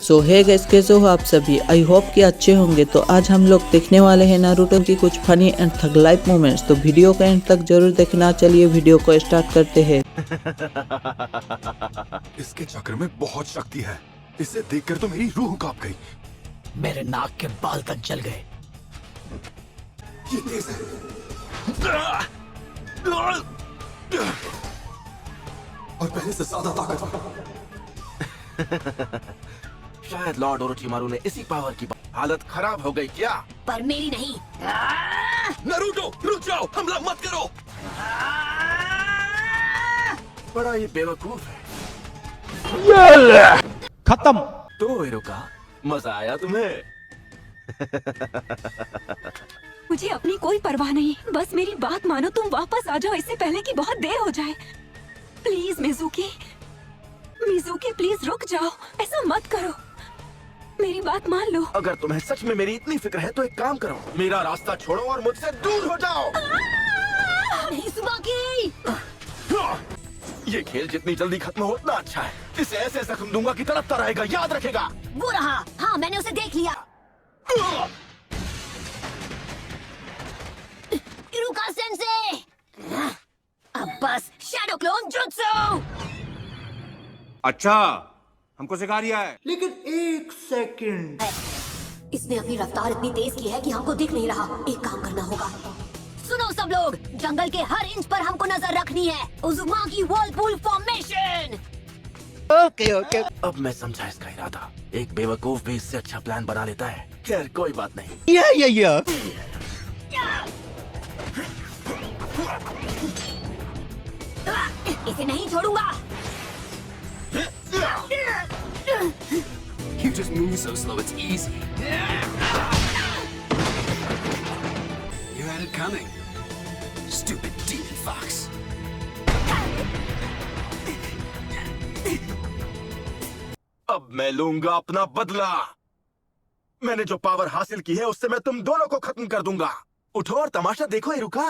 सो hey guys, कैसे हो आप सभी। आई होप कि अच्छे होंगे। तो आज हम लोग देखने वाले हैं नारुतो की कुछ funny and tug life moments. तो वीडियो का एंड तक जरूर देखना। चलिए वीडियो को स्टार्ट करते हैं। इसके चक्र में बहुत शक्ति है। इसे देखकर तो मेरी रूह कांप गई। मेरे नाक के बाल तक जल गए। ये तेज है। और पहले से ज्यादा ताकतवर। शायद लॉर्ड ओरोचिमारू ने इसी पावर की हालत खराब हो गई क्या? पर मेरी नहीं। नारुतो रुक जाओ, हमला मत करो। बड़ा ही बेवकूफ है। खत्म। तो इरुका, मजा आया तुम्हें? मुझे अपनी कोई परवाह नहीं, बस मेरी बात मानो। तुम वापस आ जाओ इससे पहले कि बहुत देर हो जाए। प्लीज मिजुकी, मिजुकी प्लीज रुक जाओ, ऐसा मत करो, मेरी बात मान लो। अगर तुम्हें सच में मेरी इतनी फिक्र है तो एक काम करो, मेरा रास्ता छोड़ो और मुझसे दूर हो जाओ। मिजुकी! ये खेल जितनी जल्दी खत्म हो उतना अच्छा है। इसे ऐसे जख्म दूंगा कि तड़पता रहेगा, याद रखेगा। वो रहा, हाँ मैंने उसे देख लिया। इरुका सेंसे! अब बस शैडो क्लोन जुत्सु! अच्छा, हमको सिखा रिया है। लेकिन एक सेकंड, इसने अपनी रफ्तार इतनी तेज की है कि हमको दिख नहीं रहा। एक काम करना होगा। सुनो सब लोग, जंगल के हर इंच पर हमको नजर रखनी है। उजुमाकी व्हर्लपूल फॉर्मेशन। ओके। अब मैं समझा इसका इरादा। एक बेवकूफ भी इससे अच्छा प्लान बना लेता है। खैर कोई बात नहीं। या। इसे नहीं छोड़ूंगा। You just move so slow, it's easy. You had it coming. Stupid demon fox. अब मैं लूंगा अपना बदला। मैंने जो पावर हासिल की है उससे मैं तुम दोनों को खत्म कर दूंगा। उठो और तमाशा देखो इरुका।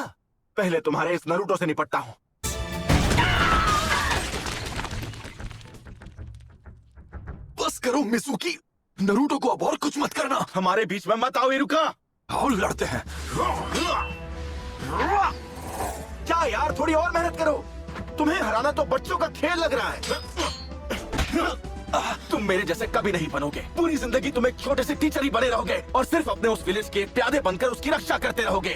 पहले तुम्हारे इस नारुतो से निपटता हूँ। बस करो मिजुकी, नारुतो को अब और कुछ मत करना। हमारे बीच में मत आओ इरुका। आओ लड़ते हैं। क्या यार, थोड़ी और मेहनत करो। तुम्हें हराना तो बच्चों का खेल लग रहा है। तुम मेरे जैसे कभी नहीं बनोगे। पूरी जिंदगी तुम एक छोटे से टीचर ही बने रहोगे और सिर्फ अपने उस विलेज के एक प्यादे बनकर उसकी रक्षा करते रहोगे।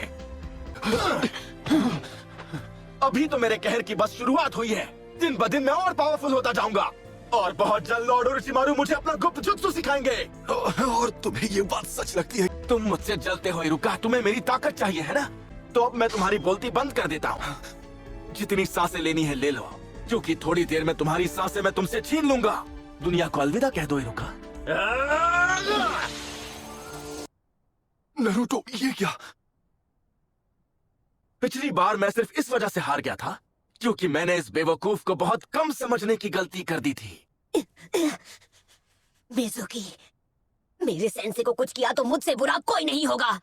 अभी तो मेरे कहर की बस शुरुआत हुई है। दिन ब दिन मैं और पावरफुल होता जाऊंगा और बहुत जल्द लॉर्ड ओरोचिमारू मुझे अपना गुप्त जुत्सु सिखाएंगे। और तुम्हें ये बात सच लगती है? तुम मुझसे जलते हो इरुका, तुम्हें मेरी ताकत चाहिए है ना? तो अब मैं तुम्हारी बोलती बंद कर देता हूँ। जितनी सांसें लेनी है ले लो, क्योंकि थोड़ी देर में तुम्हारी सांसें मैं तुमसे छीन लूंगा। दुनिया को अलविदा कह दो इरुका। नारुतो, ये क्या? पिछली बार मैं सिर्फ इस वजह से हार गया था क्योंकि मैंने इस बेवकूफ को बहुत कम समझने की गलती कर दी थी। मिजुकी, मेरे सेंसे को कुछ किया तो मुझसे बुरा कोई नहीं होगा।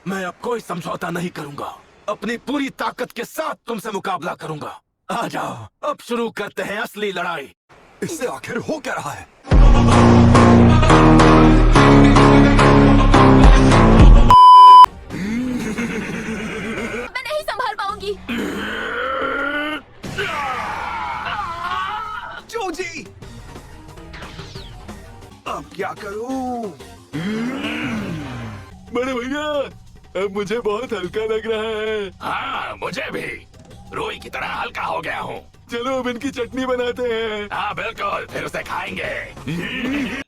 मैं अब कोई समझौता नहीं करूंगा। अपनी पूरी ताकत के साथ तुमसे मुकाबला करूंगा। आ जाओ, अब शुरू करते हैं असली लड़ाई। इससे आखिर हो क्या रहा है? मैं नहीं संभाल पाऊंगी। जोजी, अब क्या करूं? बड़े भैया, अब मुझे बहुत हल्का लग रहा है। हाँ, मुझे भी रुई की तरह हल्का हो गया हूँ। चलो अब इनकी चटनी बनाते हैं। हाँ बिल्कुल, फिर उसे खाएंगे।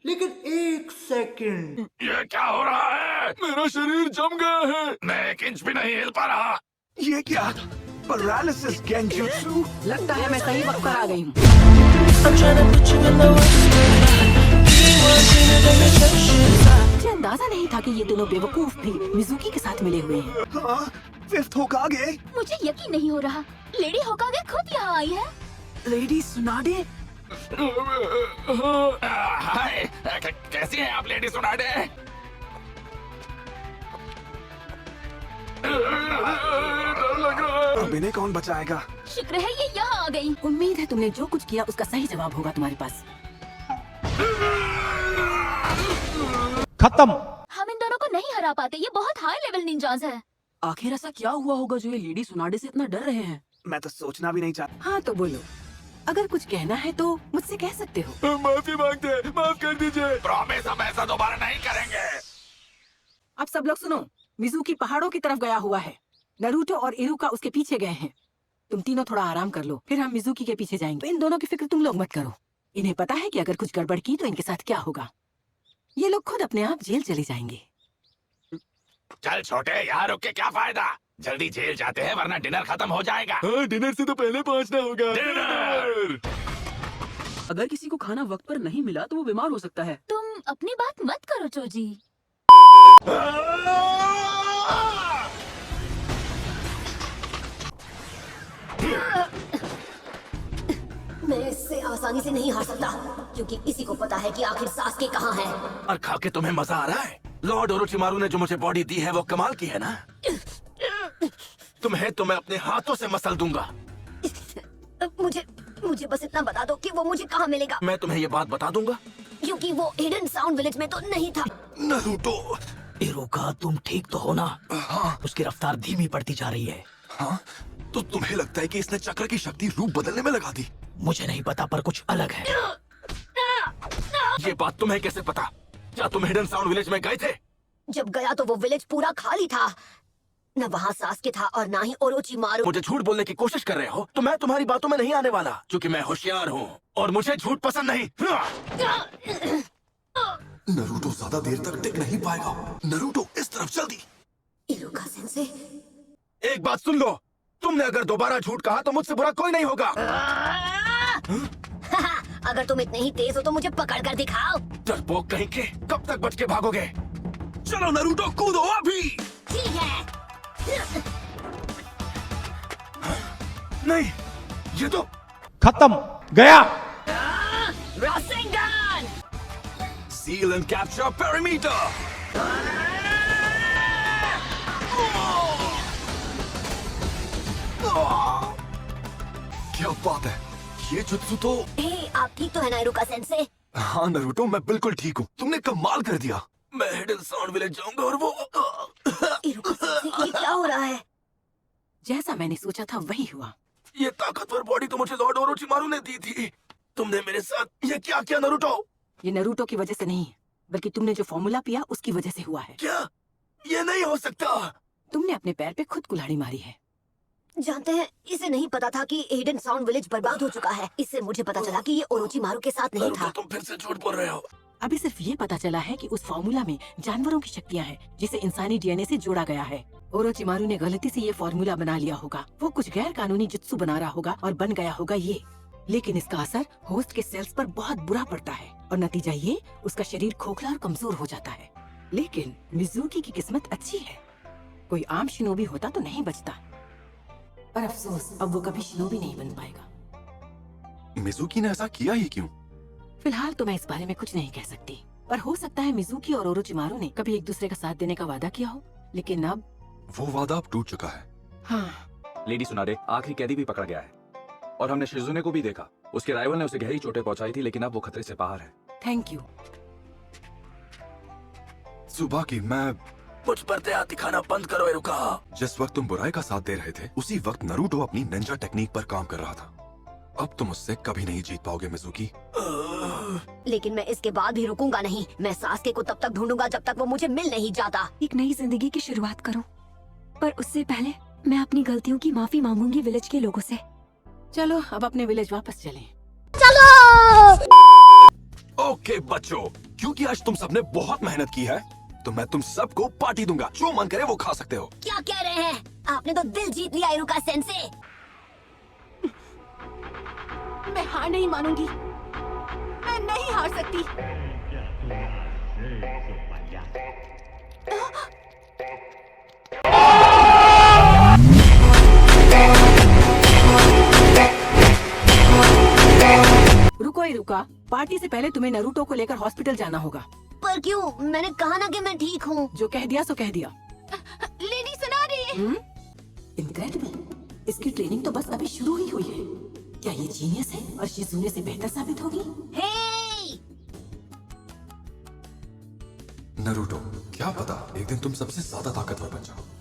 लेकिन एक सेकंड, ये क्या हो रहा है? मेरा शरीर जम गया है। मैं एक इंच भी नहीं हिल पा रहा। ये क्या? Paralysis genjutsu? लगता है मैं सही वक्त पर आ गई हूँ। मुझे अंदाजा नहीं था कि ये दोनों बेवकूफ भी मिजुकी के साथ मिले हुए हैं। हाँ, फिफ्थ होकागे। मुझे यकीन नहीं हो रहा, लेडी होकागे खुद यहाँ आई है। लेडी सुनाडे, हाय, कैसी हैं आप लेडी सुनाडे? अब इन्हें कौन बचाएगा? शुक्र है ये यहाँ आ गई। उम्मीद है तुमने जो कुछ किया उसका सही जवाब होगा तुम्हारे पास। खत्म। हम इन दोनों को नहीं हरा पाते, ये बहुत हाई लेवल निंजाज है। आखिर ऐसा क्या हुआ होगा जो ये लेडी सुनाडे से इतना डर रहे हैं? मैं तो सोचना भी नहीं चाहता। हाँ तो बोलो, अगर कुछ कहना है तो मुझसे कह सकते हो। माफी मांगते हैं, माफ कर दीजिए। प्रॉमिस हम ऐसा दोबारा नहीं करेंगे। अब सब लोग सुनो, मिज़ुकी पहाड़ों की तरफ गया हुआ है। नरूटो और इरुका उसके पीछे गए हैं। तुम तीनों थोड़ा आराम कर लो, फिर हम मिज़ुकी के पीछे जाएंगे। इन दोनों की फिक्र तुम लोग मत करो। इन्हें पता है कि अगर कुछ गड़बड़ की तो इनके साथ क्या होगा। ये लोग खुद अपने आप जेल चले जाएंगे। चल छोटे, यहाँ रुक के क्या फायदा? जल्दी जेल जाते हैं वरना डिनर खत्म हो जाएगा। हाँ, डिनर से तो पहले पहुंचना होगा। डिनर! अगर किसी को खाना वक्त पर नहीं मिला तो वो बीमार हो सकता है। तुम अपनी बात मत करो चोजी। मैं इससे आसानी से नहीं हार सकता, क्योंकि इसी को पता है कि आखिर सास्के कहाँ है। और खा के तुम्हें मजा आ रहा है? लॉर्ड ओरोचिमारू ने जो मुझे बॉडी दी है वो कमाल की है ना? तुम्हें तो मैं अपने हाथों से मसल दूंगा। मुझे बस इतना बता दो कि वो मुझे कहाँ मिलेगा। मैं तुम्हें ये बात बता दूंगा, क्योंकि वो हिडन साउंड विलेज में तो नहीं था। नरूटो। इरुका, तुम ठीक तो हो ना? हाँ। उसकी रफ्तार धीमी पड़ती जा रही है। हाँ, तो तुम्हें लगता है कि इसने चक्र की शक्ति रूप बदलने में लगा दी? मुझे नहीं पता, पर कुछ अलग है। ये बात तुम्हें कैसे पता? क्या तुम हिडन साउंड विलेज में गए थे? जब गया तो वो विलेज पूरा खाली था। न वहाँ सास्के था और न ही ओरोचिमारू। मुझे झूठ बोलने की कोशिश कर रहे हो तो मैं तुम्हारी बातों में नहीं आने वाला, क्योंकि मैं होशियार हूँ और मुझे झूठ पसंद नहीं। नरूटो ज्यादा देर तक टिक नहीं पाएगा। नरूटो इस तरफ जल्दी। इरुका सेंसे, एक बात सुन लो, तुमने अगर दोबारा झूठ कहा तो मुझसे बुरा कोई नहीं होगा। अगर तुम इतने ही तेज हो तो मुझे पकड़ कर दिखाओ। डरपोक कहीं के, कब तक बच के भागोगे? चलो नरूटो, कूदो अभी। ठीक है। नहीं, ये तो खत्म। गया। Rasengan! Seal and capture perimeter. क्या बात है, ये जुत्सु तो। आप ठीक तो है ना इरुका सेंसे? हाँ नरूटो, मैं बिल्कुल ठीक हूँ। तुमने कमाल कर दिया। मैं हिडन साउंड विलेज जाऊंगा और वो इरुका सेंसे, ये क्या हो रहा है? जैसा मैंने सोचा था वही हुआ। ये ताकतवर बॉडी तो मुझे लॉर्ड ओरोचिमारू ने दी थी। तुमने मेरे साथ ये क्या किया नरूटो? ये नरूटो की वजह से नहीं, बल्कि तुमने जो फॉर्मूला पिया उसकी वजह से हुआ है। क्या? ये नहीं हो सकता। तुमने अपने पैर पे खुद कुल्हाड़ी मारी है। जानते हैं, इसे नहीं पता था कि हिडन साउंड विलेज बर्बाद हो चुका है। इससे मुझे पता चला कि ये ओरोचिमारू के साथ नहीं नरूटो, था। तुम फिर से झूठ बोल रहे हो। अभी सिर्फ ये पता चला है कि उस फॉर्मूला में जानवरों की शक्तियाँ हैं, जिसे इंसानी डीएनए से जोड़ा गया है। ओरोचिमारू ने गलती से ये फॉर्मूला बना लिया होगा। वो कुछ गैर कानूनी जुत्सु बना रहा होगा और बन गया होगा ये। लेकिन इसका असर होस्ट के सेल्स पर बहुत बुरा पड़ता है और नतीजा ये, उसका शरीर खोखला और कमजोर हो जाता है। लेकिन मिज़ुकी की किस्मत अच्छी है। कोई आम शिनोबी होता तो नहीं बचता, पर अफसोस अब वो कभी शिनोबी नहीं बन पाएगा। मिज़ुकी ने ऐसा किया ही क्यों? फिलहाल तो मैं इस बारे में कुछ नहीं कह सकती, पर हो सकता है मिज़ुकी और ओरोचिमारू ने कभी एक दूसरे का साथ देने का वादा किया हो, लेकिन अब वो वादा अब टूट चुका है। हाँ। लेडी सुनाडे आखिरी कैदी भी पकड़ा गया है और हमने शिजुने को भी देखा। उसके राइवल ने उसे गहरी चोटें पहुंचाई थी, लेकिन अब वो खतरे से बाहर है। Thank you. सुबह की मैं मुझ पर दया दिखाना बंद करो इरुका। जिस वक्त तुम बुराई का साथ दे रहे थे, उसी वक्त नरूटो अपनी निंजा टेक्निक पर काम कर रहा था। अब तुम उससे कभी नहीं जीत पाओगे मिज़ुकी। लेकिन मैं इसके बाद भी रुकूंगा नहीं। मैं सास्के को तब तक ढूंढूंगा जब तक वो मुझे मिल नहीं जाता। एक नई जिंदगी की शुरुआत करूं, पर उससे पहले मैं अपनी गलतियों की माफी मांगूंगी विलेज के लोगों से। चलो अब अपने विलेज वापस चलें। ओके बच्चों, क्योंकि आज तुम सबने बहुत मेहनत की है तो मैं तुम सबको पार्टी दूंगा। जो मन करे वो खा सकते हो। क्या कह रहे हैं? आपने तो दिल जीत लिया इरुका सेंसे। मैं हार नहीं मानूंगी। मैं नहीं हार सकती। रुको ही रुका, पार्टी से पहले तुम्हें नरूटो को लेकर हॉस्पिटल जाना होगा। पर क्यों? मैंने कहा ना कि मैं ठीक हूँ। जो कह दिया सो कह दिया। लेडी सुना रही इनक्रेडिबल। इसकी ट्रेनिंग तो बस अभी शुरू ही हुई है। क्या ये जीनियस है और शिजुने से बेहतर साबित होगी? हे! नरूटो, क्या पता एक दिन तुम सबसे ज्यादा ताकतवर बन जाओ।